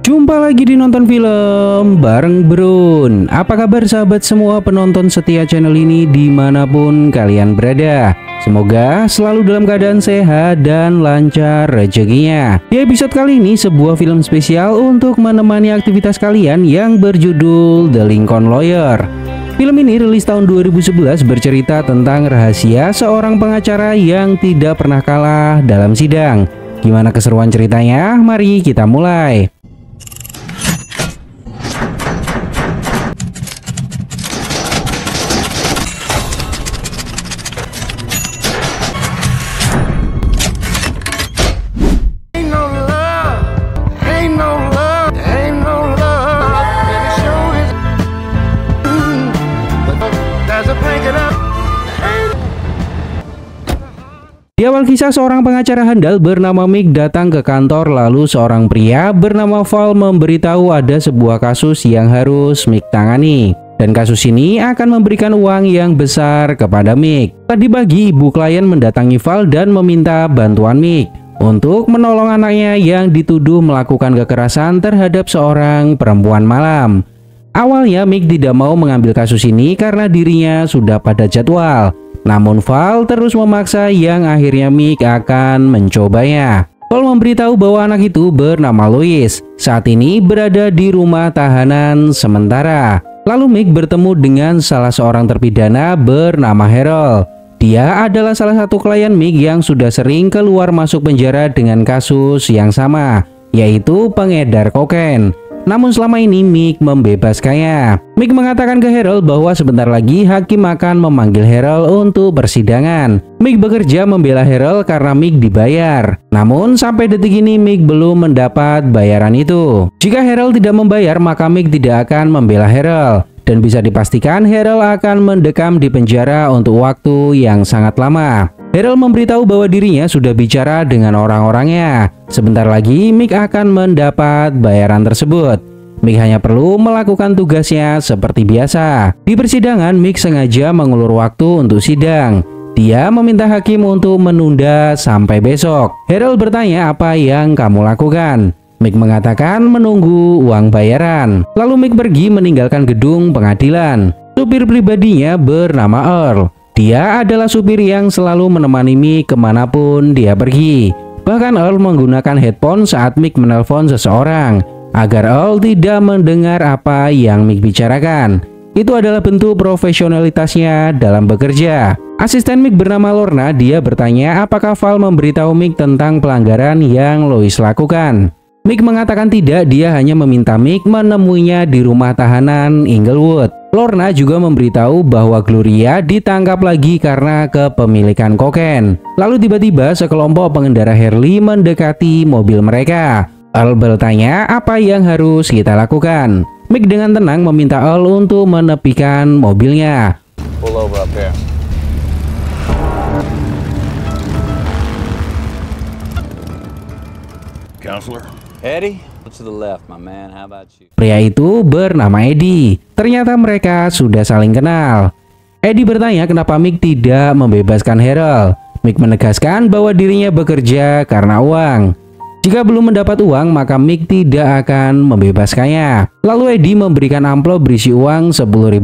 Jumpa lagi di Nonton Film bareng Brun. Apa kabar sahabat semua penonton setia channel ini dimanapun kalian berada? Semoga selalu dalam keadaan sehat dan lancar rezekinya. Di episode kali ini sebuah film spesial untuk menemani aktivitas kalian yang berjudul The Lincoln Lawyer. Film ini rilis tahun 2011 bercerita tentang rahasia seorang pengacara yang tidak pernah kalah dalam sidang. Gimana keseruan ceritanya? Mari kita mulai. Di awal kisah, seorang pengacara handal bernama Mick datang ke kantor, lalu seorang pria bernama Val memberitahu ada sebuah kasus yang harus Mick tangani. Dan kasus ini akan memberikan uang yang besar kepada Mick. Tadi pagi ibu klien mendatangi Val dan meminta bantuan Mick untuk menolong anaknya yang dituduh melakukan kekerasan terhadap seorang perempuan malam. Awalnya Mick tidak mau mengambil kasus ini karena dirinya sudah pada jadwal. Namun Val terus memaksa yang akhirnya Mick akan mencobanya. Val memberitahu bahwa anak itu bernama Lois, saat ini berada di rumah tahanan sementara. Lalu Mick bertemu dengan salah seorang terpidana bernama Harold. Dia adalah salah satu klien Mick yang sudah sering keluar masuk penjara dengan kasus yang sama, yaitu pengedar kokain. Namun selama ini Mick membebaskannya. Mick mengatakan ke Harold bahwa sebentar lagi hakim akan memanggil Harold untuk persidangan. Mick bekerja membela Harold karena Mick dibayar. Namun sampai detik ini Mick belum mendapat bayaran itu. Jika Harold tidak membayar, maka Mick tidak akan membela Harold. Dan bisa dipastikan Harold akan mendekam di penjara untuk waktu yang sangat lama. Harold memberitahu bahwa dirinya sudah bicara dengan orang-orangnya. Sebentar lagi Mick akan mendapat bayaran tersebut. Mick hanya perlu melakukan tugasnya seperti biasa. Di persidangan, Mick sengaja mengulur waktu untuk sidang. Dia meminta hakim untuk menunda sampai besok. Harold bertanya apa yang kamu lakukan. Mick mengatakan menunggu uang bayaran. Lalu Mick pergi meninggalkan gedung pengadilan. Supir pribadinya bernama Earl. Dia adalah supir yang selalu menemani Mick kemanapun dia pergi. Bahkan Earl menggunakan headphone saat Mick menelpon seseorang, agar Earl tidak mendengar apa yang Mick bicarakan. Itu adalah bentuk profesionalitasnya dalam bekerja. Asisten Mick bernama Lorna, dia bertanya apakah Val memberitahu Mick tentang pelanggaran yang Lois lakukan. Mick mengatakan tidak, dia hanya meminta Mick menemuinya di rumah tahanan Inglewood. Lorna juga memberitahu bahwa Gloria ditangkap lagi karena kepemilikan kokain. Lalu tiba-tiba sekelompok pengendara Harley mendekati mobil mereka. Earl bertanya apa yang harus kita lakukan. Mick dengan tenang meminta Earl untuk menepikan mobilnya. Pull over up here. Counselor? Eddie? To the left, my man. How about you? Pria itu bernama Eddie. Ternyata mereka sudah saling kenal. Eddie bertanya kenapa Mick tidak membebaskan Harold. Mick menegaskan bahwa dirinya bekerja karena uang. Jika belum mendapat uang, maka Mick tidak akan membebaskannya. Lalu Eddie memberikan amplop berisi uang $10.000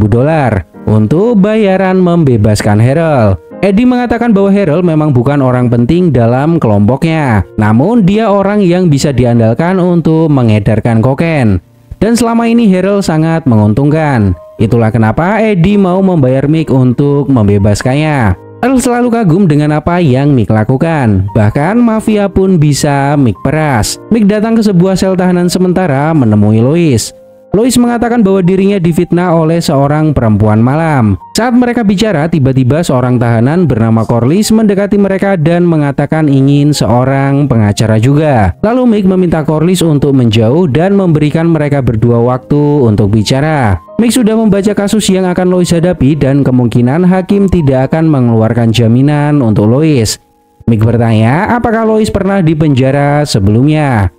untuk bayaran membebaskan Harold. Eddie mengatakan bahwa Harold memang bukan orang penting dalam kelompoknya, namun dia orang yang bisa diandalkan untuk mengedarkan kokain. Dan selama ini Harold sangat menguntungkan. Itulah kenapa Eddie mau membayar Mick untuk membebaskannya. Earl selalu kagum dengan apa yang Mick lakukan. Bahkan mafia pun bisa Mick peras. Mick datang ke sebuah sel tahanan sementara menemui Lois. Lois mengatakan bahwa dirinya difitnah oleh seorang perempuan malam. Saat mereka bicara, tiba-tiba seorang tahanan bernama Corliss mendekati mereka dan mengatakan ingin seorang pengacara juga. Lalu Mick meminta Corliss untuk menjauh dan memberikan mereka berdua waktu untuk bicara. Mick sudah membaca kasus yang akan Lois hadapi dan kemungkinan hakim tidak akan mengeluarkan jaminan untuk Lois. Mick bertanya apakah Lois pernah dipenjara sebelumnya.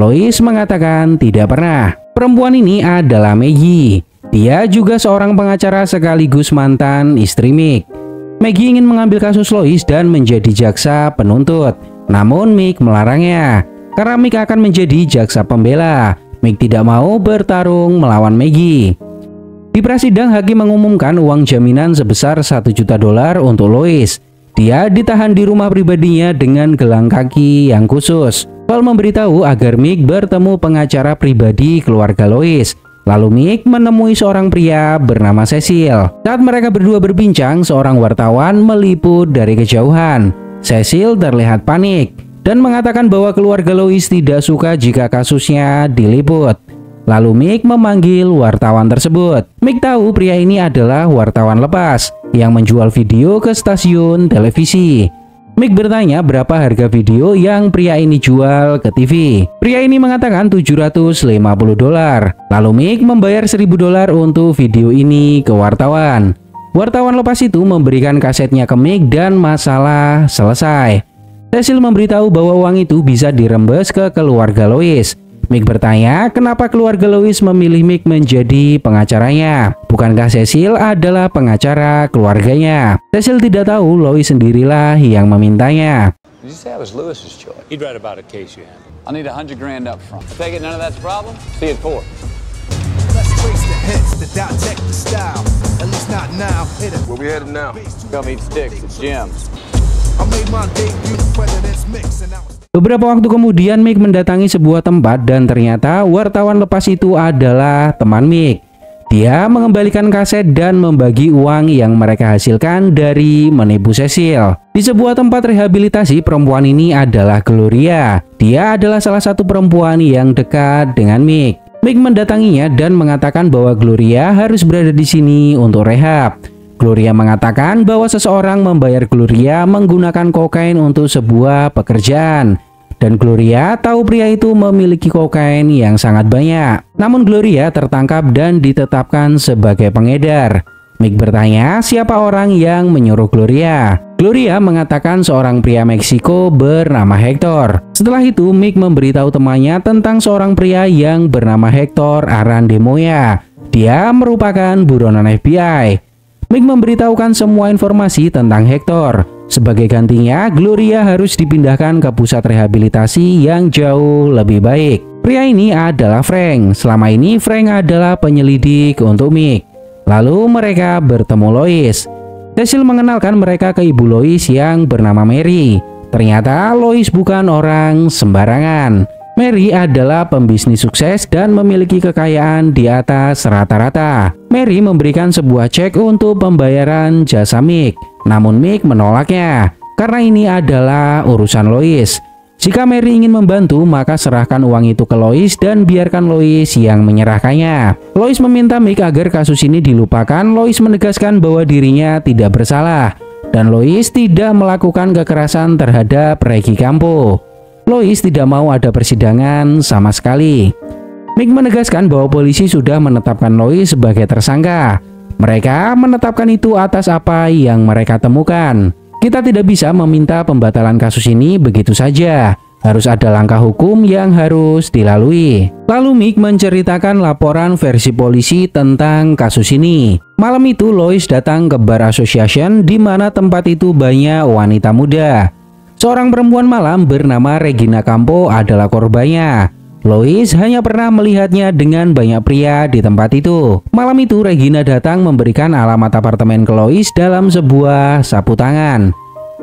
Lois mengatakan tidak pernah. Perempuan ini adalah Maggie. Dia juga seorang pengacara sekaligus mantan istri Mick. Maggie ingin mengambil kasus Lois dan menjadi jaksa penuntut. Namun Mick melarangnya, karena Mick akan menjadi jaksa pembela. Mick tidak mau bertarung melawan Maggie. Di prasidang, hakim mengumumkan uang jaminan sebesar $1 juta untuk Lois. Dia ditahan di rumah pribadinya dengan gelang kaki yang khusus. Val memberitahu agar Mick bertemu pengacara pribadi keluarga Lois. Lalu Mick menemui seorang pria bernama Cecil. Saat mereka berdua berbincang, seorang wartawan meliput dari kejauhan. Cecil terlihat panik dan mengatakan bahwa keluarga Lois tidak suka jika kasusnya diliput. Lalu Mick memanggil wartawan tersebut. Mick tahu pria ini adalah wartawan lepas yang menjual video ke stasiun televisi. Mick bertanya berapa harga video yang pria ini jual ke TV. Pria ini mengatakan $750. Lalu Mick membayar $1.000 untuk video ini ke wartawan. Wartawan lepas itu memberikan kasetnya ke Mick dan masalah selesai. Cecil memberitahu bahwa uang itu bisa dirembes ke keluarga Lois. Mick bertanya kenapa keluarga Lois memilih Mick menjadi pengacaranya. Bukankah Cecil adalah pengacara keluarganya? Cecil tidak tahu Lois sendirilah yang memintanya. Did you say I was Lewis's choice? He'd write about a case you handled. I need $100 grand up front. I take it none of that's a problem? See it for. Let's trace the hits, the dissect the style. At least not now. Where we headed now? Go meet Sticks at Jim's. I made my debut in President's Mix and I was Beberapa waktu kemudian Mick mendatangi sebuah tempat dan ternyata wartawan lepas itu adalah teman Mick. Dia mengembalikan kaset dan membagi uang yang mereka hasilkan dari menipu Cecil. Di sebuah tempat rehabilitasi, perempuan ini adalah Gloria. Dia adalah salah satu perempuan yang dekat dengan Mick. Mick mendatanginya dan mengatakan bahwa Gloria harus berada di sini untuk rehab. Gloria mengatakan bahwa seseorang membayar Gloria menggunakan kokain untuk sebuah pekerjaan. Dan Gloria tahu pria itu memiliki kokain yang sangat banyak. Namun Gloria tertangkap dan ditetapkan sebagai pengedar. Mick bertanya siapa orang yang menyuruh Gloria. Gloria mengatakan seorang pria Meksiko bernama Hector. Setelah itu Mick memberitahu temannya tentang seorang pria yang bernama Hector Arandemoya. Dia merupakan buronan FBI. Mick memberitahukan semua informasi tentang Hector. Sebagai gantinya, Gloria harus dipindahkan ke pusat rehabilitasi yang jauh lebih baik. Pria ini adalah Frank. Selama ini Frank adalah penyelidik untuk Mick. Lalu mereka bertemu Lois. Cecil mengenalkan mereka ke ibu Lois yang bernama Mary. Ternyata Lois bukan orang sembarangan. Mary adalah pembisnis sukses dan memiliki kekayaan di atas rata-rata. Mary memberikan sebuah cek untuk pembayaran jasa Mick. Namun Mick menolaknya karena ini adalah urusan Lois. Jika Mary ingin membantu, maka serahkan uang itu ke Lois dan biarkan Lois yang menyerahkannya. Lois meminta Mick agar kasus ini dilupakan. Lois menegaskan bahwa dirinya tidak bersalah dan Lois tidak melakukan kekerasan terhadap Reggie Campo. Lois tidak mau ada persidangan sama sekali. Mick menegaskan bahwa polisi sudah menetapkan Lois sebagai tersangka. Mereka menetapkan itu atas apa yang mereka temukan. Kita tidak bisa meminta pembatalan kasus ini begitu saja. Harus ada langkah hukum yang harus dilalui. Lalu Mick menceritakan laporan versi polisi tentang kasus ini. Malam itu Lois datang ke Bar Association di mana tempat itu banyak wanita muda. Seorang perempuan malam bernama Regina Campo adalah korbannya. Lois hanya pernah melihatnya dengan banyak pria di tempat itu. Malam itu Regina datang memberikan alamat apartemen ke Lois dalam sebuah sapu tangan.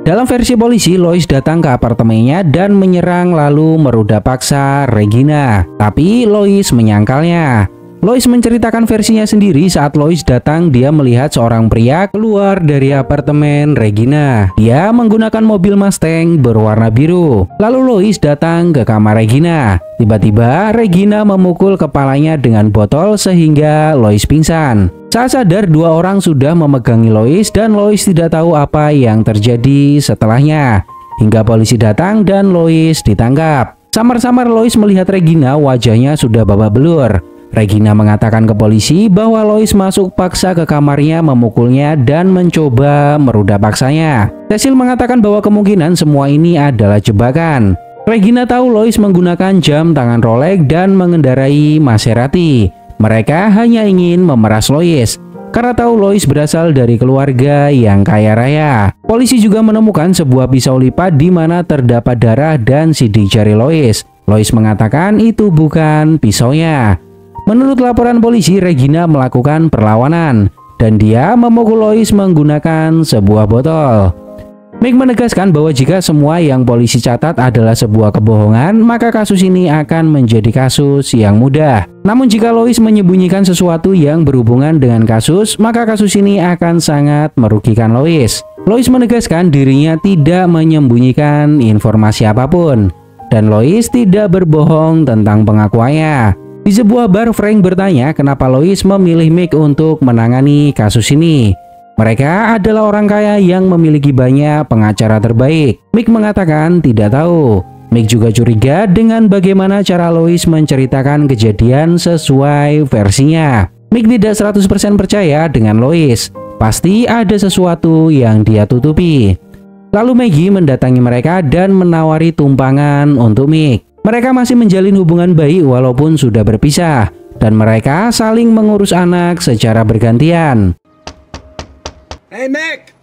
Dalam versi polisi, Lois datang ke apartemennya dan menyerang lalu meruda paksa Regina. Tapi Lois menyangkalnya. Lois menceritakan versinya sendiri. Saat Lois datang, dia melihat seorang pria keluar dari apartemen Regina. Dia menggunakan mobil Mustang berwarna biru. Lalu Lois datang ke kamar Regina. Tiba-tiba Regina memukul kepalanya dengan botol sehingga Lois pingsan. Saat sadar, dua orang sudah memegangi Lois dan Lois tidak tahu apa yang terjadi setelahnya. Hingga polisi datang dan Lois ditangkap. Samar-samar Lois melihat Regina, wajahnya sudah babak belur. Regina mengatakan ke polisi bahwa Lois masuk paksa ke kamarnya, memukulnya dan mencoba meruda paksanya. Cecil mengatakan bahwa kemungkinan semua ini adalah jebakan. Regina tahu Lois menggunakan jam tangan Rolex dan mengendarai Maserati. Mereka hanya ingin memeras Lois karena tahu Lois berasal dari keluarga yang kaya raya. Polisi juga menemukan sebuah pisau lipat di mana terdapat darah dan sidik jari Lois. Lois mengatakan itu bukan pisaunya. Menurut laporan polisi, Regina melakukan perlawanan dan dia memukul Lois menggunakan sebuah botol. Mick menegaskan bahwa jika semua yang polisi catat adalah sebuah kebohongan, maka kasus ini akan menjadi kasus yang mudah. Namun jika Lois menyembunyikan sesuatu yang berhubungan dengan kasus, maka kasus ini akan sangat merugikan Lois. Lois menegaskan dirinya tidak menyembunyikan informasi apapun, dan Lois tidak berbohong tentang pengakuannya. Di sebuah bar, Frank bertanya kenapa Lois memilih Mick untuk menangani kasus ini. Mereka adalah orang kaya yang memiliki banyak pengacara terbaik. Mick mengatakan tidak tahu. Mick juga curiga dengan bagaimana cara Lois menceritakan kejadian sesuai versinya. Mick tidak 100% percaya dengan Lois. Pasti ada sesuatu yang dia tutupi. Lalu Maggie mendatangi mereka dan menawari tumpangan untuk Mick. Mereka masih menjalin hubungan baik walaupun sudah berpisah, dan mereka saling mengurus anak secara bergantian. Hey, Mick!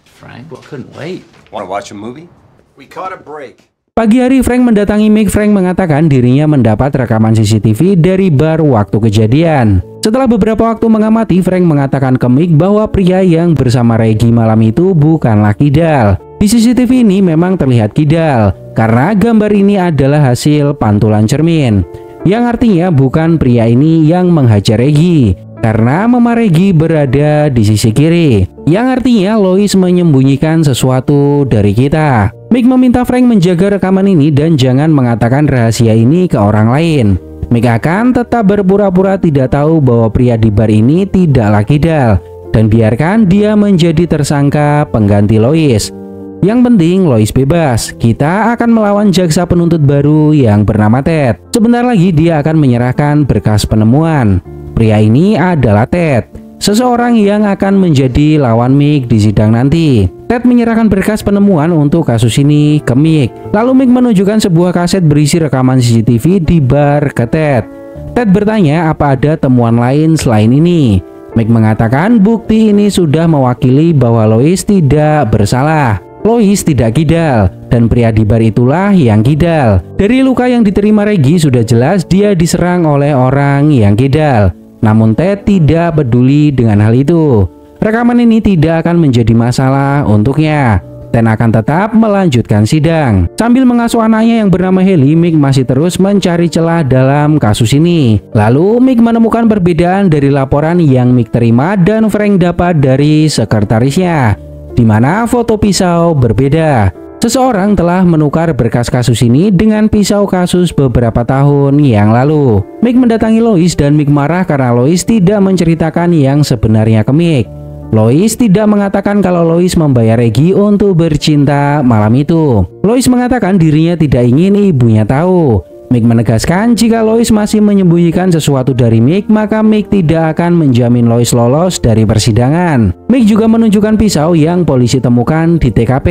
Frank, well, couldn't wait. Want to watch a movie? We caught a break. Pagi hari Frank mendatangi Mick. Frank mengatakan dirinya mendapat rekaman CCTV dari bar waktu kejadian. Setelah beberapa waktu mengamati, Frank mengatakan ke Mick bahwa pria yang bersama Reggie malam itu bukanlah Kidal. Di CCTV ini memang terlihat Kidal, karena gambar ini adalah hasil pantulan cermin, yang artinya bukan pria ini yang menghajar Reggie, karena Mama Reggie berada di sisi kiri, yang artinya Lois menyembunyikan sesuatu dari kita. Mick meminta Frank menjaga rekaman ini dan jangan mengatakan rahasia ini ke orang lain. Mick akan tetap berpura-pura tidak tahu bahwa pria di bar ini tidaklah Kidal, dan biarkan dia menjadi tersangka pengganti Lois. Yang penting Lois bebas. Kita akan melawan jaksa penuntut baru yang bernama Ted. Sebentar lagi dia akan menyerahkan berkas penemuan. Pria ini adalah Ted, seseorang yang akan menjadi lawan Mick di sidang nanti. Ted menyerahkan berkas penemuan untuk kasus ini ke Mick. Lalu Mick menunjukkan sebuah kaset berisi rekaman CCTV di bar ke Ted. Ted bertanya apa ada temuan lain selain ini. Mick mengatakan bukti ini sudah mewakili bahwa Lois tidak bersalah. Lois tidak Kidal, dan pria di bar itulah yang Kidal. Dari luka yang diterima Reggie sudah jelas dia diserang oleh orang yang Kidal. Namun Ted tidak peduli dengan hal itu. Rekaman ini tidak akan menjadi masalah untuknya. Ted akan tetap melanjutkan sidang. Sambil mengasuh anaknya yang bernama Haley, Mick masih terus mencari celah dalam kasus ini. Lalu Mick menemukan perbedaan dari laporan yang Mick terima dan Frank dapat dari sekretarisnya, di mana foto pisau berbeda. Seseorang telah menukar berkas kasus ini dengan pisau kasus beberapa tahun yang lalu. Mick mendatangi Lois dan Mick marah karena Lois tidak menceritakan yang sebenarnya ke Mick. Lois tidak mengatakan kalau Lois membayar Reggie untuk bercinta malam itu. Lois mengatakan dirinya tidak ingin ibunya tahu. Mick menegaskan jika Lois masih menyembunyikan sesuatu dari Mick, maka Mick tidak akan menjamin Lois lolos dari persidangan. Mick juga menunjukkan pisau yang polisi temukan di TKP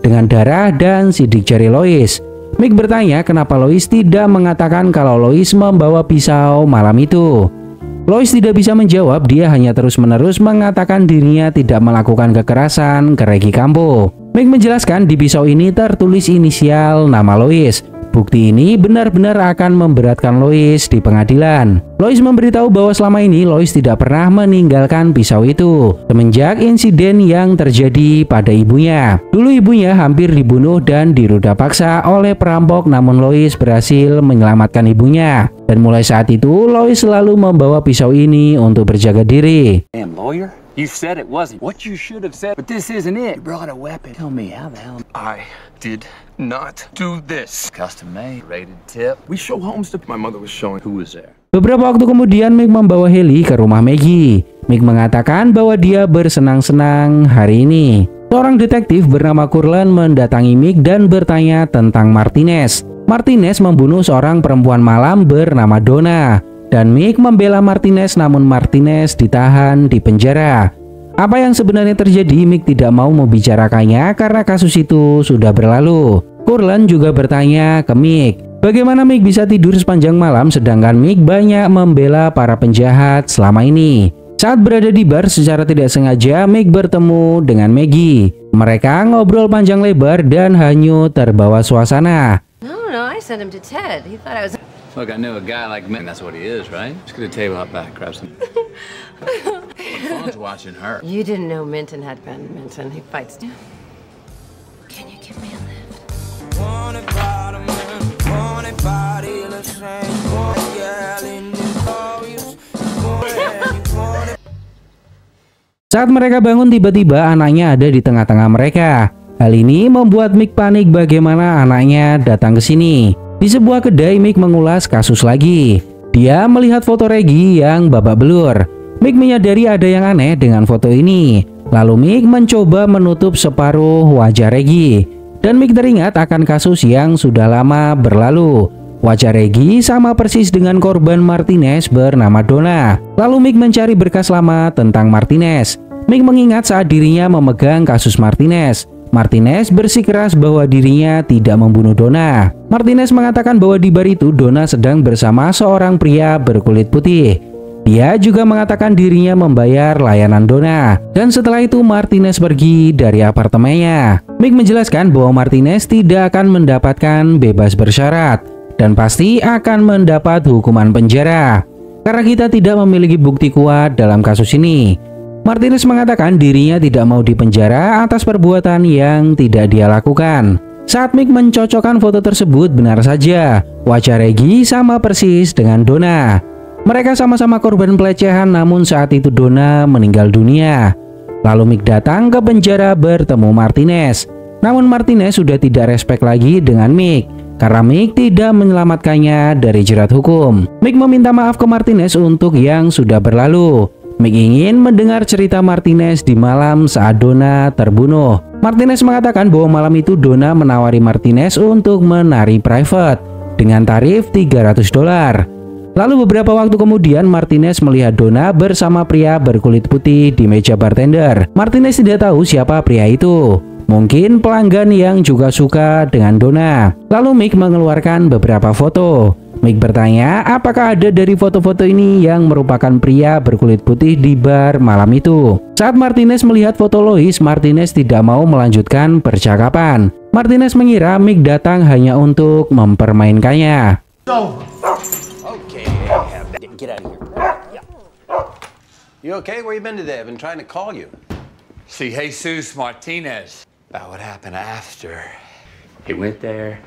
dengan darah dan sidik jari Lois. Mick bertanya kenapa Lois tidak mengatakan kalau Lois membawa pisau malam itu. Lois tidak bisa menjawab, dia hanya terus-menerus mengatakan dirinya tidak melakukan kekerasan ke Reggie Campo. Mick menjelaskan di pisau ini tertulis inisial nama Lois. Bukti ini benar-benar akan memberatkan Lois di pengadilan. Lois memberitahu bahwa selama ini Lois tidak pernah meninggalkan pisau itu semenjak insiden yang terjadi pada ibunya. Dulu ibunya hampir dibunuh dan diruda paksa oleh perampok, namun Lois berhasil menyelamatkan ibunya. Dan mulai saat itu Lois selalu membawa pisau ini untuk berjaga diri. Damn lawyer. You said it wasn't what you should have said, but this isn't it. You brought a weapon. Tell me how the hell. I did not do this. Custom made, rated tip. We show homes to my mother was showing who was there. Beberapa waktu kemudian Mick membawa Haley ke rumah Maggie. Mick mengatakan bahwa dia bersenang-senang hari ini. Seorang detektif bernama Curlan mendatangi Mick dan bertanya tentang Martinez. Martinez membunuh seorang perempuan malam bernama Donna. Dan Mick membela Martinez, namun Martinez ditahan di penjara. Apa yang sebenarnya terjadi Mick tidak mau membicarakannya karena kasus itu sudah berlalu. Curlan juga bertanya ke Mick, bagaimana Mick bisa tidur sepanjang malam sedangkan Mick banyak membela para penjahat selama ini. Saat berada di bar, secara tidak sengaja Mick bertemu dengan Maggie. Mereka ngobrol panjang lebar dan hanyut terbawa suasana. No, I I sent him to Ted. He thought I was... Look, I knew a guy like Minton. That's what he is, right? Just get a table out back, grab some. Phone's watching her. You didn't know Minton had been Minton. He fights too. Can you give me a lift? Saat mereka bangun, tiba-tiba anaknya ada di tengah-tengah mereka. Hal ini membuat Mick panik bagaimana anaknya datang ke sini. Di sebuah kedai, Mick mengulas kasus lagi. Dia melihat foto Reggie yang babak belur. Mick menyadari ada yang aneh dengan foto ini. Lalu Mick mencoba menutup separuh wajah Reggie. Dan Mick teringat akan kasus yang sudah lama berlalu. Wajah Reggie sama persis dengan korban Martinez bernama Donna. Lalu Mick mencari berkas lama tentang Martinez. Mick mengingat saat dirinya memegang kasus Martinez. Martinez bersikeras bahwa dirinya tidak membunuh Donna. Martinez mengatakan bahwa di bar itu Donna sedang bersama seorang pria berkulit putih. Dia juga mengatakan dirinya membayar layanan Donna. Dan setelah itu Martinez pergi dari apartemennya. Mick menjelaskan bahwa Martinez tidak akan mendapatkan bebas bersyarat dan pasti akan mendapat hukuman penjara karena kita tidak memiliki bukti kuat dalam kasus ini. Martinez mengatakan dirinya tidak mau dipenjara atas perbuatan yang tidak dia lakukan. Saat Mick mencocokkan foto tersebut, benar saja wajah Reggie sama persis dengan Donna. Mereka sama-sama korban pelecehan, namun saat itu Donna meninggal dunia. Lalu Mick datang ke penjara bertemu Martinez. Namun Martinez sudah tidak respek lagi dengan Mick karena Mick tidak menyelamatkannya dari jerat hukum. Mick meminta maaf ke Martinez untuk yang sudah berlalu. Mick ingin mendengar cerita Martinez di malam saat Donna terbunuh. Martinez mengatakan bahwa malam itu Donna menawari Martinez untuk menari private dengan tarif $300. Lalu beberapa waktu kemudian Martinez melihat Donna bersama pria berkulit putih di meja bartender. Martinez tidak tahu siapa pria itu. Mungkin pelanggan yang juga suka dengan Donna. Lalu Mick mengeluarkan beberapa foto. Mick bertanya apakah ada dari foto-foto ini yang merupakan pria berkulit putih di bar malam itu. Saat Martinez melihat foto Lois, Martinez tidak mau melanjutkan percakapan. Martinez mengira Mick datang hanya untuk mempermainkannya. Okay, get out of here. You okay? Where you been today? I've been trying to call you. See Jesus Martinez. About what happened after. He went there,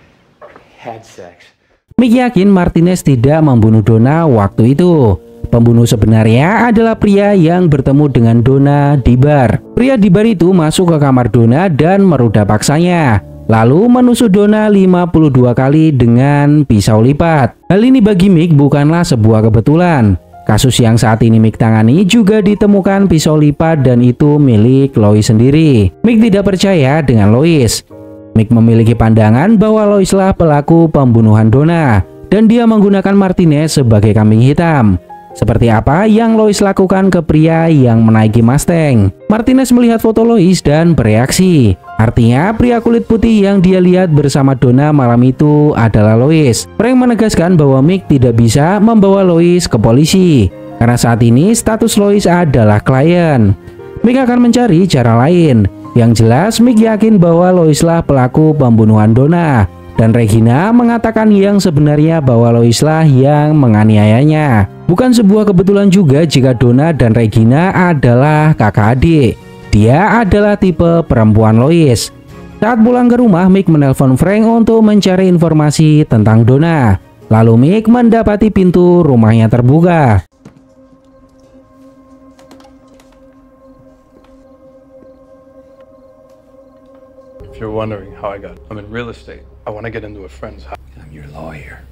had sex. Mick yakin Martinez tidak membunuh Donna waktu itu. Pembunuh sebenarnya adalah pria yang bertemu dengan Donna di bar. Pria di bar itu masuk ke kamar Donna dan meruda paksanya. Lalu menusuk Donna 52 kali dengan pisau lipat. Hal ini bagi Mick bukanlah sebuah kebetulan. Kasus yang saat ini Mick tangani juga ditemukan pisau lipat dan itu milik Lois sendiri. Mick tidak percaya dengan Lois. Mick memiliki pandangan bahwa Lois lah pelaku pembunuhan Donna dan dia menggunakan Martinez sebagai kambing hitam. Seperti apa yang Lois lakukan ke pria yang menaiki Mustang. Martinez melihat foto Lois dan bereaksi. Artinya pria kulit putih yang dia lihat bersama Donna malam itu adalah Lois. Frank menegaskan bahwa Mick tidak bisa membawa Lois ke polisi karena saat ini status Lois adalah klien. Mick akan mencari cara lain. Yang jelas Mick yakin bahwa Lois lah pelaku pembunuhan Donna dan Regina mengatakan yang sebenarnya bahwa Lois lah yang menganiayanya. Bukan sebuah kebetulan juga jika Donna dan Regina adalah kakak adik. Dia adalah tipe perempuan Lois. Saat pulang ke rumah, Mick menelpon Frank untuk mencari informasi tentang Donna. Lalu Mick mendapati pintu rumahnya terbuka. If you're wondering how I'm in real estate. I want to get into a friend's house. I'm your lawyer.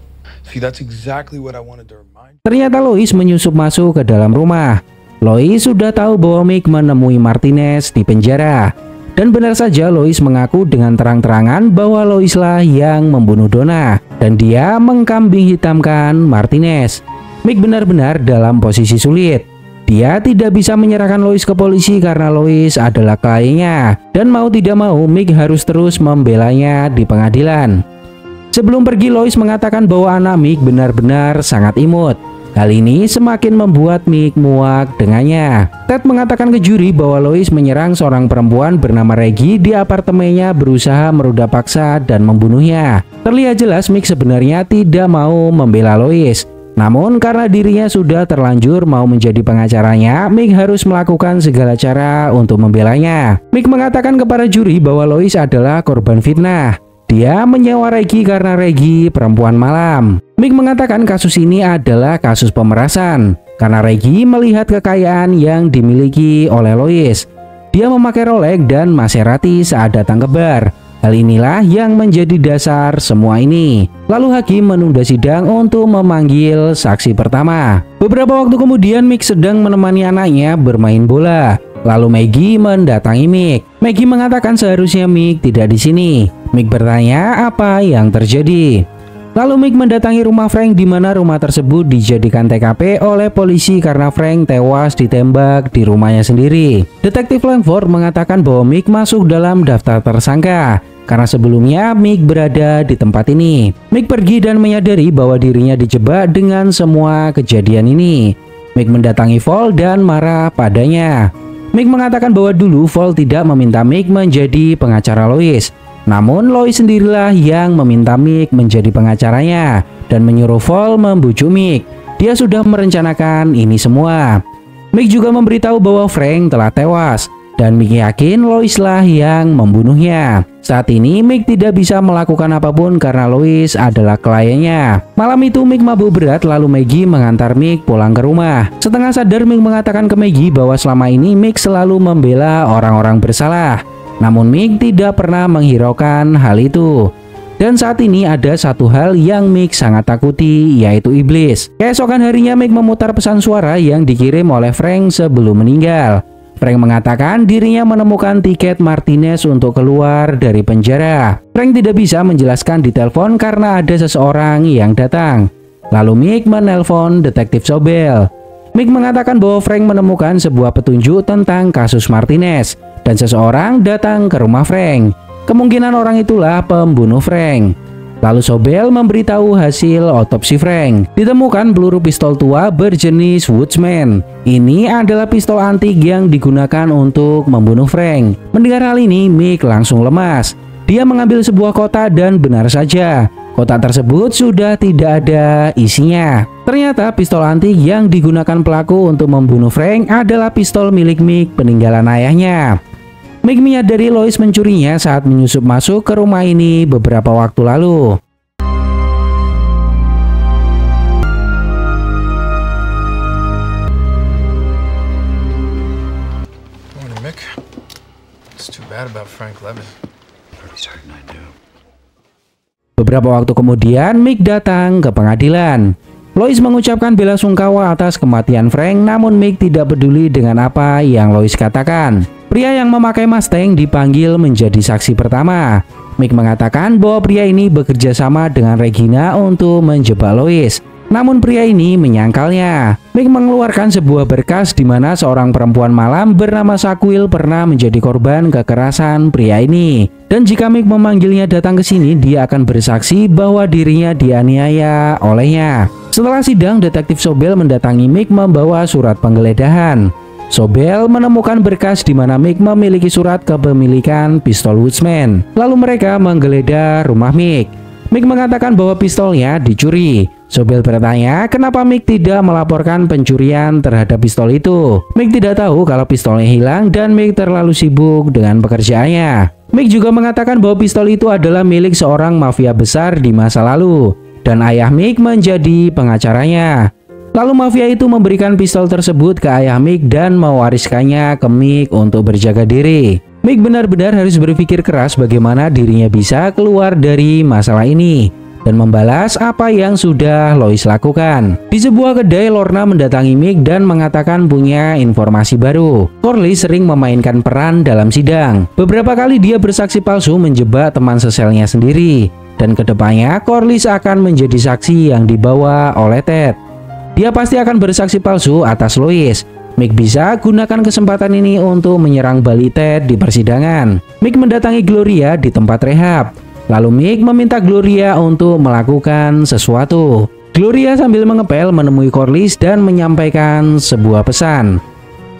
See, that's exactly what I wanted to remind you. Ternyata Lois menyusup masuk ke dalam rumah. Lois sudah tahu bahwa Mick menemui Martinez di penjara. Dan benar saja Lois mengaku dengan terang-terangan bahwa Lois lah yang membunuh Donna dan dia mengkambing hitamkan Martinez. Mick benar-benar dalam posisi sulit. Dia tidak bisa menyerahkan Lois ke polisi karena Lois adalah kliennya dan mau tidak mau Mick harus terus membelanya di pengadilan. Sebelum pergi, Lois mengatakan bahwa anak Mick benar-benar sangat imut. Hal ini semakin membuat Mick muak dengannya. Ted mengatakan ke juri bahwa Lois menyerang seorang perempuan bernama Reggie di apartemennya, berusaha meruda paksa dan membunuhnya. Terlihat jelas Mick sebenarnya tidak mau membela Lois. Namun karena dirinya sudah terlanjur mau menjadi pengacaranya, Mick harus melakukan segala cara untuk membelanya. Mick mengatakan kepada juri bahwa Lois adalah korban fitnah. Dia menyewa Reggie karena Reggie perempuan malam. Mick mengatakan kasus ini adalah kasus pemerasan karena Reggie melihat kekayaan yang dimiliki oleh Lois. Dia memakai Rolex dan Maserati saat datang ke bar. Hal inilah yang menjadi dasar semua ini. Lalu hakim menunda sidang untuk memanggil saksi pertama. Beberapa waktu kemudian Mick sedang menemani anaknya bermain bola. Lalu Maggie mendatangi Mick. Maggie mengatakan seharusnya Mick tidak di sini. Mick bertanya apa yang terjadi. Lalu Mick mendatangi rumah Frank di mana rumah tersebut dijadikan TKP oleh polisi karena Frank tewas ditembak di rumahnya sendiri. Detektif Langford mengatakan bahwa Mick masuk dalam daftar tersangka karena sebelumnya Mick berada di tempat ini. Mick pergi dan menyadari bahwa dirinya dijebak dengan semua kejadian ini. Mick mendatangi Vol dan marah padanya. Mick mengatakan bahwa dulu Vol tidak meminta Mick menjadi pengacara Lois. Namun Lois sendirilah yang meminta Mick menjadi pengacaranya dan menyuruh Vol membujuk Mick. Dia sudah merencanakan ini semua. Mick juga memberitahu bahwa Frank telah tewas dan Mick yakin Lois lah yang membunuhnya. Saat ini Mick tidak bisa melakukan apapun karena Lois adalah kliennya. Malam itu Mick mabuk berat lalu Maggie mengantar Mick pulang ke rumah. Setengah sadar Mick mengatakan ke Maggie bahwa selama ini Mick selalu membela orang-orang bersalah. Namun Mick tidak pernah menghiraukan hal itu. Dan saat ini ada satu hal yang Mick sangat takuti, yaitu iblis. Keesokan harinya Mick memutar pesan suara yang dikirim oleh Frank sebelum meninggal. Frank mengatakan dirinya menemukan tiket Martinez untuk keluar dari penjara. Frank tidak bisa menjelaskan di telepon karena ada seseorang yang datang. Lalu Mick menelpon detektif Sobel. Mick mengatakan bahwa Frank menemukan sebuah petunjuk tentang kasus Martinez dan seseorang datang ke rumah Frank. Kemungkinan orang itulah pembunuh Frank. Lalu Sobel memberitahu hasil otopsi Frank. Ditemukan peluru pistol tua berjenis Woodsman. Ini adalah pistol antik yang digunakan untuk membunuh Frank. Mendengar hal ini, Mick langsung lemas. Dia mengambil sebuah kotak dan benar saja, kotak tersebut sudah tidak ada isinya. Ternyata pistol antik yang digunakan pelaku untuk membunuh Frank adalah pistol milik Mick peninggalan ayahnya. Mick menyadari Lois mencurinya saat menyusup masuk ke rumah ini beberapa waktu lalu. Morning, Mick. It's too bad about Frank Levin. Pretty certain I do. Beberapa waktu kemudian Mick datang ke pengadilan. Lois mengucapkan bela sungkawa atas kematian Frank, namun Mick tidak peduli dengan apa yang Lois katakan. Pria yang memakai Mustang dipanggil menjadi saksi pertama. Mick mengatakan bahwa pria ini bekerja sama dengan Regina untuk menjebak Lois. Namun pria ini menyangkalnya. Mick mengeluarkan sebuah berkas di mana seorang perempuan malam bernama Shaquille pernah menjadi korban kekerasan pria ini. Dan jika Mick memanggilnya datang ke sini, dia akan bersaksi bahwa dirinya dianiaya olehnya. Setelah sidang, detektif Sobel mendatangi Mick membawa surat penggeledahan. Sobel menemukan berkas di mana Mick memiliki surat kepemilikan pistol Woodsman. Lalu mereka menggeledah rumah Mick. Mick mengatakan bahwa pistolnya dicuri. Sobel bertanya kenapa Mick tidak melaporkan pencurian terhadap pistol itu. Mick tidak tahu kalau pistolnya hilang dan Mick terlalu sibuk dengan pekerjaannya. Mick juga mengatakan bahwa pistol itu adalah milik seorang mafia besar di masa lalu dan ayah Mick menjadi pengacaranya. Lalu mafia itu memberikan pistol tersebut ke ayah Mick dan mewariskannya ke Mick untuk berjaga diri. Mick benar-benar harus berpikir keras bagaimana dirinya bisa keluar dari masalah ini dan membalas apa yang sudah Lois lakukan. Di sebuah kedai, Lorna mendatangi Mick dan mengatakan punya informasi baru. Corliss sering memainkan peran dalam sidang. Beberapa kali dia bersaksi palsu menjebak teman seselnya sendiri. Dan kedepannya Corliss akan menjadi saksi yang dibawa oleh Ted. Dia pasti akan bersaksi palsu atas Lois. Mick bisa gunakan kesempatan ini untuk menyerang balik Ted di persidangan. Mick mendatangi Gloria di tempat rehab. Lalu Mick meminta Gloria untuk melakukan sesuatu. Gloria sambil mengepel menemui Corliss dan menyampaikan sebuah pesan.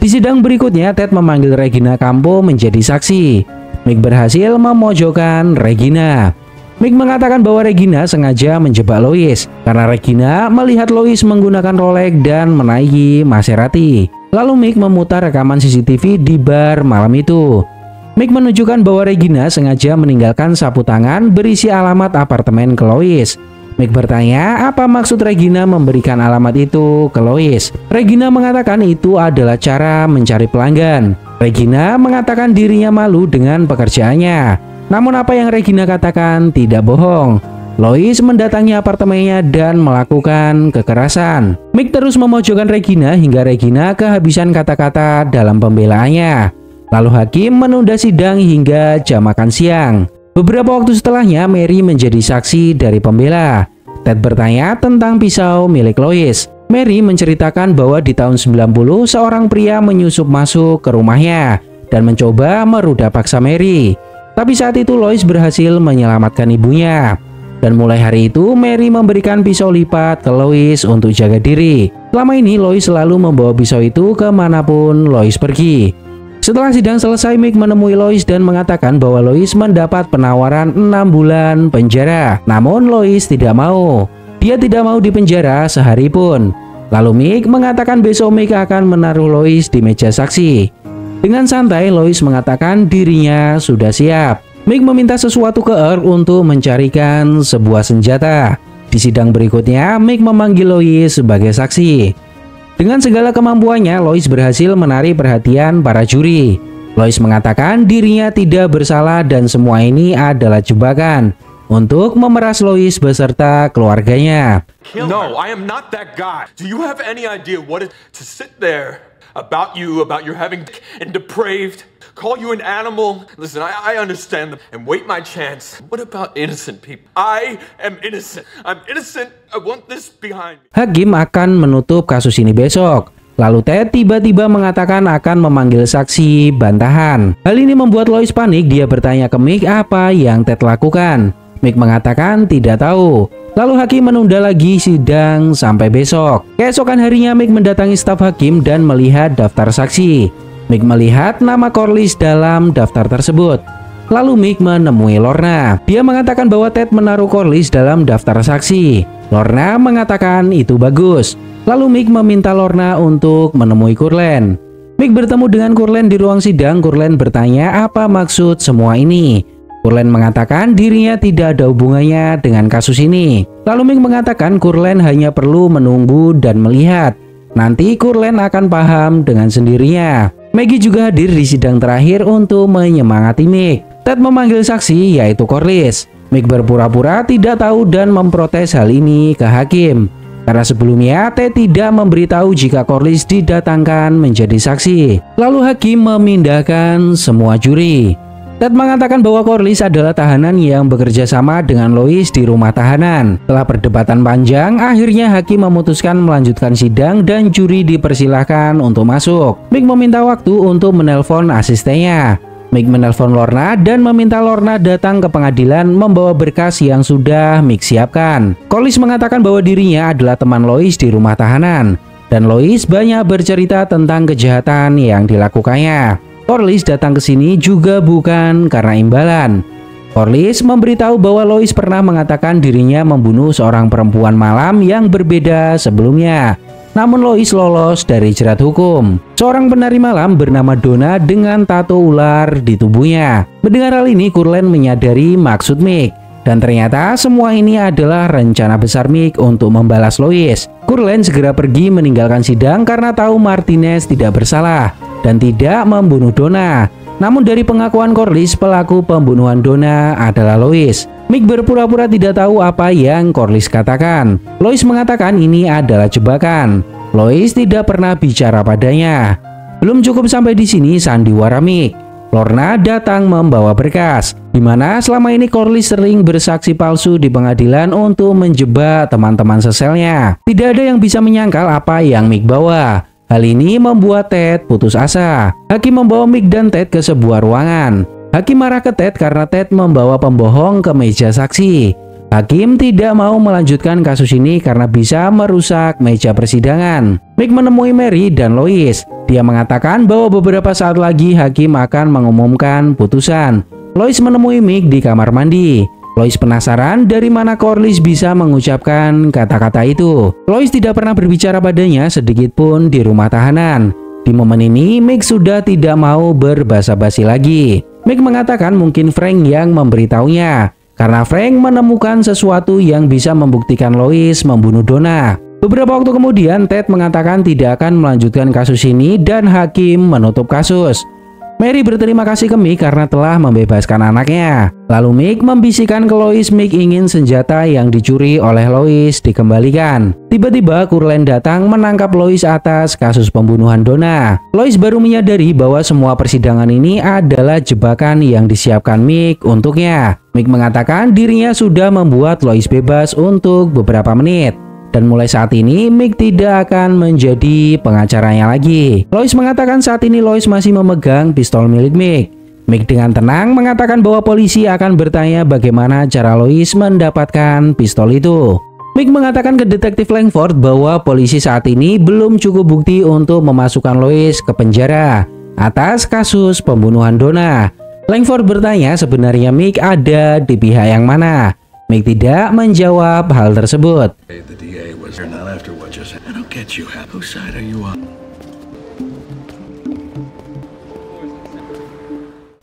Di sidang berikutnya, Ted memanggil Regina Campo menjadi saksi. Mick berhasil memojokkan Regina. Mick mengatakan bahwa Regina sengaja menjebak Lois karena Regina melihat Lois menggunakan Rolex dan menaiki Maserati. Lalu Mick memutar rekaman CCTV di bar malam itu. Mick menunjukkan bahwa Regina sengaja meninggalkan sapu tangan berisi alamat apartemen ke Lois. Mick bertanya apa maksud Regina memberikan alamat itu ke Lois. Regina mengatakan itu adalah cara mencari pelanggan. Regina mengatakan dirinya malu dengan pekerjaannya. Namun apa yang Regina katakan tidak bohong. Lois mendatangi apartemennya dan melakukan kekerasan. Mick terus memojokkan Regina hingga Regina kehabisan kata-kata dalam pembelaannya. Lalu hakim menunda sidang hingga jam makan siang. Beberapa waktu setelahnya, Mary menjadi saksi dari pembela. Ted bertanya tentang pisau milik Lois. Mary menceritakan bahwa di tahun 90 seorang pria menyusup masuk ke rumahnya dan mencoba merudah paksa Mary. Tapi saat itu Lois berhasil menyelamatkan ibunya. Dan mulai hari itu Mary memberikan pisau lipat ke Lois untuk jaga diri. Selama ini Lois selalu membawa pisau itu kemanapun Lois pergi. Setelah sidang selesai, Mick menemui Lois dan mengatakan bahwa Lois mendapat penawaran 6 bulan penjara. Namun Lois tidak mau. Dia tidak mau dipenjara sehari pun. Lalu Mick mengatakan besok Mick akan menaruh Lois di meja saksi. Dengan santai, Lois mengatakan dirinya sudah siap. Mick meminta sesuatu ke Earl untuk mencarikan sebuah senjata. Di sidang berikutnya, Mick memanggil Lois sebagai saksi. Dengan segala kemampuannya, Lois berhasil menarik perhatian para juri. Lois mengatakan dirinya tidak bersalah dan semua ini adalah jebakan untuk memeras Lois beserta keluarganya. No, I am not that guy. Do you have any idea what it to sit there about your having and depraved, call you an animal? Listen, I understand them and wait my chance. What about innocent people? I am innocent. I'm innocent. I want this behind me. Hakim akan menutup kasus ini besok. Lalu Ted tiba-tiba mengatakan akan memanggil saksi bantahan. Hal ini membuat Lois panik. Dia bertanya ke Mick apa yang Ted lakukan. Mick mengatakan tidak tahu. Lalu hakim menunda lagi sidang sampai besok. Keesokan harinya Mick mendatangi staf hakim dan melihat daftar saksi. Mick melihat nama Corliss dalam daftar tersebut. Lalu Mick menemui Lorna. Dia mengatakan bahwa Ted menaruh Corliss dalam daftar saksi. Lorna mengatakan itu bagus. Lalu Mick meminta Lorna untuk menemui Curlen. Mick bertemu dengan Curlen di ruang sidang. Curlen bertanya apa maksud semua ini. Curlen mengatakan dirinya tidak ada hubungannya dengan kasus ini. Lalu Mick mengatakan Curlen hanya perlu menunggu dan melihat. Nanti Curlen akan paham dengan sendirinya. Maggie juga hadir di sidang terakhir untuk menyemangati Mick. Ted memanggil saksi yaitu Corliss. Mick berpura-pura tidak tahu dan memprotes hal ini ke hakim. Karena sebelumnya Ted tidak memberitahu jika Corliss didatangkan menjadi saksi. Lalu hakim memindahkan semua juri. Ted mengatakan bahwa Corliss adalah tahanan yang bekerja sama dengan Lois di rumah tahanan. Setelah perdebatan panjang, akhirnya hakim memutuskan melanjutkan sidang dan juri dipersilahkan untuk masuk. Mick meminta waktu untuk menelpon asistennya. Mick menelpon Lorna dan meminta Lorna datang ke pengadilan membawa berkas yang sudah Mick siapkan. Corliss mengatakan bahwa dirinya adalah teman Lois di rumah tahanan. Dan Lois banyak bercerita tentang kejahatan yang dilakukannya. Corliss datang ke sini juga bukan karena imbalan. Corliss memberitahu bahwa Lois pernah mengatakan dirinya membunuh seorang perempuan malam yang berbeda sebelumnya. Namun Lois lolos dari jerat hukum. Seorang penari malam bernama Donna dengan tato ular di tubuhnya. Mendengar hal ini, Curlen menyadari maksud Mick. Dan ternyata semua ini adalah rencana besar Mick untuk membalas Lois. Curlen segera pergi meninggalkan sidang karena tahu Martinez tidak bersalah dan tidak membunuh Donna. Namun dari pengakuan Corliss, pelaku pembunuhan Donna adalah Lois. Mick berpura-pura tidak tahu apa yang Corliss katakan. Lois mengatakan ini adalah jebakan. Lois tidak pernah bicara padanya. Belum cukup sampai di sini sandiwara Mick. Lorna datang membawa berkas, di mana selama ini Corliss sering bersaksi palsu di pengadilan untuk menjebak teman-teman seselnya. Tidak ada yang bisa menyangkal apa yang Mick bawa. Hal ini membuat Ted putus asa. Hakim membawa Mick dan Ted ke sebuah ruangan. Hakim marah ke Ted karena Ted membawa pembohong ke meja saksi. Hakim tidak mau melanjutkan kasus ini karena bisa merusak meja persidangan. Mick menemui Mary dan Lois. Dia mengatakan bahwa beberapa saat lagi hakim akan mengumumkan putusan. Lois menemui Mick di kamar mandi. Lois penasaran dari mana Corliss bisa mengucapkan kata-kata itu. Lois tidak pernah berbicara padanya sedikit pun di rumah tahanan. Di momen ini, Mick sudah tidak mau berbasa-basi lagi. Mick mengatakan mungkin Frank yang memberitahunya, karena Frank menemukan sesuatu yang bisa membuktikan Lois membunuh Donna. Beberapa waktu kemudian, Ted mengatakan tidak akan melanjutkan kasus ini dan hakim menutup kasus. Mary berterima kasih ke Mick karena telah membebaskan anaknya. Lalu Mick membisikkan ke Lois Mick ingin senjata yang dicuri oleh Lois dikembalikan. Tiba-tiba Curlin datang menangkap Lois atas kasus pembunuhan Donna. Lois baru menyadari bahwa semua persidangan ini adalah jebakan yang disiapkan Mick untuknya. Mick mengatakan dirinya sudah membuat Lois bebas untuk beberapa menit. Dan mulai saat ini Mick tidak akan menjadi pengacaranya lagi. Lois mengatakan saat ini Lois masih memegang pistol milik Mick. Mick dengan tenang mengatakan bahwa polisi akan bertanya bagaimana cara Lois mendapatkan pistol itu. Mick mengatakan ke detektif Langford bahwa polisi saat ini belum cukup bukti untuk memasukkan Lois ke penjara atas kasus pembunuhan Donna. Langford bertanya sebenarnya Mick ada di pihak yang mana. Mick tidak menjawab hal tersebut.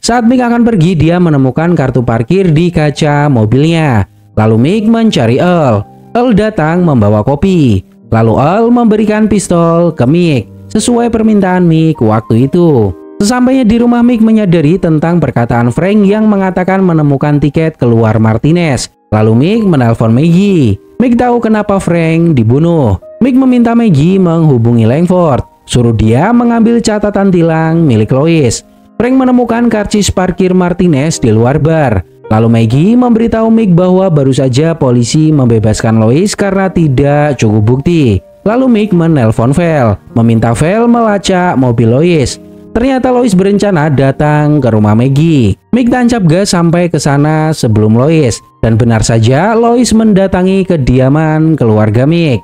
Saat Mick akan pergi, dia menemukan kartu parkir di kaca mobilnya. Lalu Mick mencari Earl. Earl datang membawa kopi. Lalu Earl memberikan pistol ke Mick sesuai permintaan Mick waktu itu. Sesampainya di rumah, Mick menyadari tentang perkataan Frank yang mengatakan menemukan tiket keluar Martinez. Lalu Mick menelpon Maggie. Mick tahu kenapa Frank dibunuh. Mick meminta Maggie menghubungi Langford, suruh dia mengambil catatan tilang milik Lois. Frank menemukan karcis parkir Martinez di luar bar. Lalu Maggie memberitahu Mick bahwa baru saja polisi membebaskan Lois karena tidak cukup bukti. Lalu Mick menelpon Val, meminta Val melacak mobil Lois. Ternyata Lois berencana datang ke rumah Maggie. Mick tancap gas sampai ke sana sebelum Lois. Dan benar saja Lois mendatangi kediaman keluarga Mick.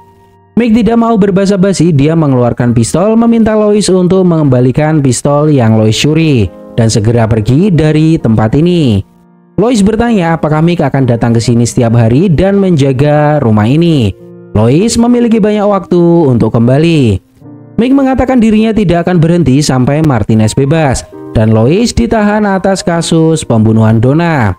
Mick tidak mau berbasa-basi, dia mengeluarkan pistol meminta Lois untuk mengembalikan pistol yang Lois curi dan segera pergi dari tempat ini. Lois bertanya apakah Mick akan datang ke sini setiap hari dan menjaga rumah ini. Lois memiliki banyak waktu untuk kembali. Mick mengatakan dirinya tidak akan berhenti sampai Martinez bebas dan Lois ditahan atas kasus pembunuhan Donna.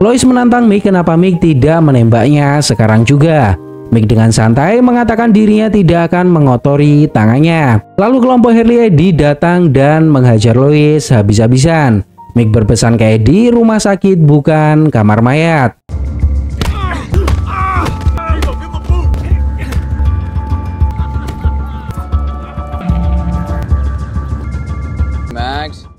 Lois menantang Mick kenapa Mick tidak menembaknya sekarang juga. Mick dengan santai mengatakan dirinya tidak akan mengotori tangannya. Lalu kelompok Harley Eddie datang dan menghajar Lois habis-habisan. Mick berpesan ke Eddie rumah sakit bukan kamar mayat.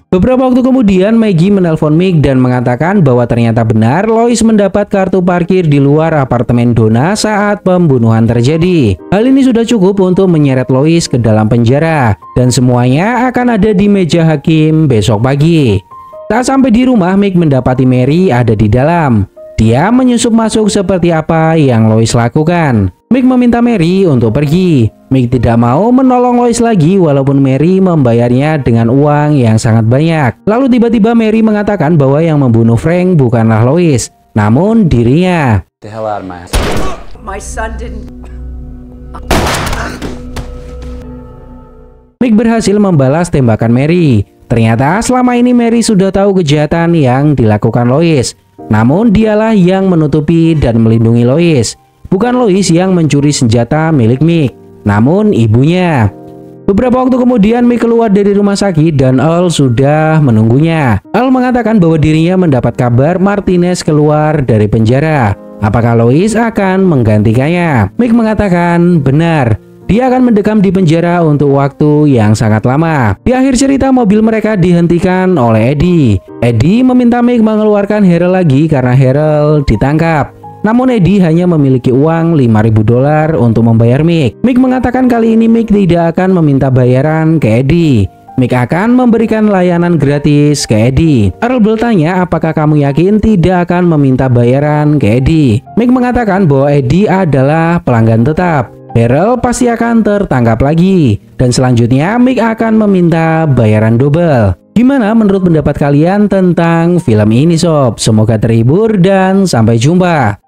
Beberapa waktu kemudian Maggie menelpon Mick dan mengatakan bahwa ternyata benar Lois mendapat kartu parkir di luar apartemen Donna saat pembunuhan terjadi. Hal ini sudah cukup untuk menyeret Lois ke dalam penjara dan semuanya akan ada di meja hakim besok pagi. Saat sampai di rumah, Mick mendapati Mary ada di dalam. Dia menyusup masuk seperti apa yang Lois lakukan. Mick meminta Mary untuk pergi. Mick tidak mau menolong Lois lagi walaupun Mary membayarnya dengan uang yang sangat banyak. Lalu tiba-tiba Mary mengatakan bahwa yang membunuh Frank bukanlah Lois, namun dirinya. The hell out of my house. My son didn't. Mick berhasil membalas tembakan Mary. Ternyata selama ini Mary sudah tahu kejahatan yang dilakukan Lois. Namun dialah yang menutupi dan melindungi Lois. Bukan Lois yang mencuri senjata milik Mick, namun ibunya. Beberapa waktu kemudian Mick keluar dari rumah sakit dan Earl sudah menunggunya. Earl mengatakan bahwa dirinya mendapat kabar Martinez keluar dari penjara. Apakah Lois akan menggantikannya? Mick mengatakan benar. Dia akan mendekam di penjara untuk waktu yang sangat lama. Di akhir cerita, mobil mereka dihentikan oleh Eddie. Eddie meminta Mick mengeluarkan Harold lagi karena Harold ditangkap. Namun Eddie hanya memiliki uang $5.000 untuk membayar Mick. Mick mengatakan kali ini Mick tidak akan meminta bayaran ke Eddie. Mick akan memberikan layanan gratis ke Eddie. Earl bertanya apakah kamu yakin tidak akan meminta bayaran ke Eddie. Mick mengatakan bahwa Eddie adalah pelanggan tetap. Daryl pasti akan tertangkap lagi. Dan selanjutnya Mick akan meminta bayaran double. Gimana menurut pendapat kalian tentang film ini sob? Semoga terhibur dan sampai jumpa.